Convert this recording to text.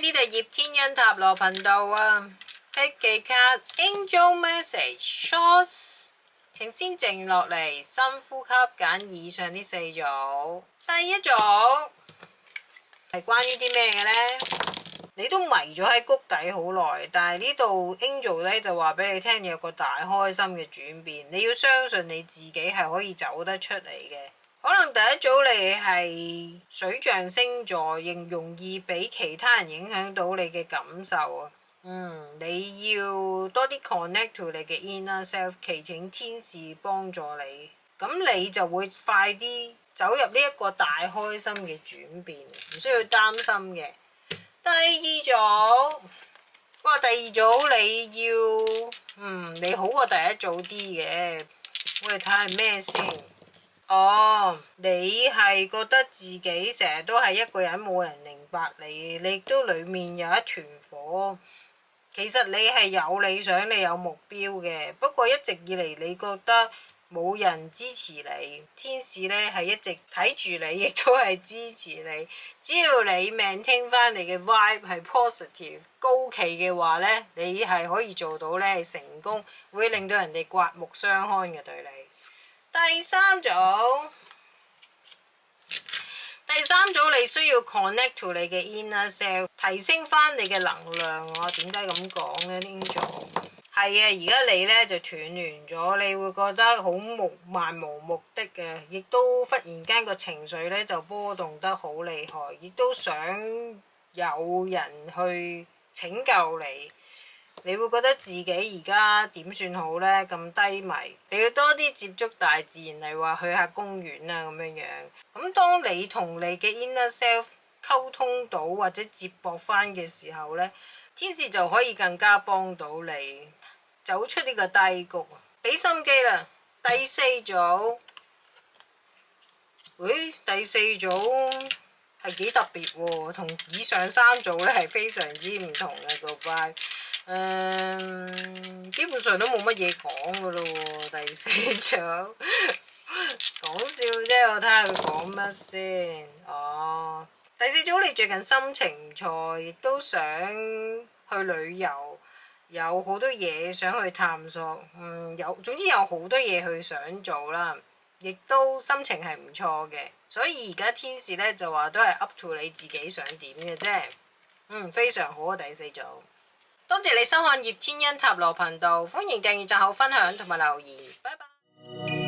呢度葉天恩塔羅頻道啊。Pick 幾卡 Angel Message Shots， 請先靜落嚟，深呼吸，揀以上呢4組。第一組係關於啲咩嘅呢？你都迷咗喺谷底好耐，但係呢度 Angel 咧就話俾你聽，有個大開心嘅轉變。你要相信你自己係可以走得出嚟嘅。可能第一組你係水象星座，仍容易俾其他人影響到你嘅感受啊。你要多啲 connect to 你嘅 inner self， 祈請天使幫助你，咁你就會快啲走入呢一個大開心嘅轉變，唔需要擔心嘅。第二組，哇！第二組你要你好過第一組啲嘅，我哋睇下咩先。你係覺得自己成日都係一個人，冇人明白你，你亦都裡面有一團火。其實你係有理想，你有目標嘅，不過一直以嚟你覺得冇人支持你，天使呢係一直睇住你，亦都係支持你。只要你maintain翻你嘅 vibe 係 positive 高企嘅話呢，你係可以做到呢成功，會令到人哋刮目相看嘅對你。第三組你需要 connect to 你嘅 inner self， 提升翻你嘅能量。我點解咁講呢？呢組係啊，而家你呢就斷聯咗，你會覺得好漫無目的嘅，亦都忽然間個情緒呢就波動得好厲害，亦都想有人去拯救你。你會覺得自己而家點算好呢？咁低迷，你要多啲接觸大自然，例如話去下公園啊咁樣樣。咁當你同你嘅 inner self 溝通到或者接駁翻嘅時候呢，天使就可以更加幫到你走出呢個低谷。俾心機啦！第四組，第四組係幾特別喎，同以上3組呢係非常之唔同嘅個 vibe。基本上都冇乜嘢講噶咯喎，第四組講笑啫，我睇下佢講乜先。第四組你最近心情唔錯，亦都想去旅遊，有好多嘢想去探索，總之有好多嘢去想做啦，亦都心情係唔錯嘅。所以而家天使呢就話都係 up to 你自己想點嘅啫。非常好啊，第四組。多謝你收看葉天恩塔羅頻道，歡迎訂閱、讚好、分享同埋留言，拜拜。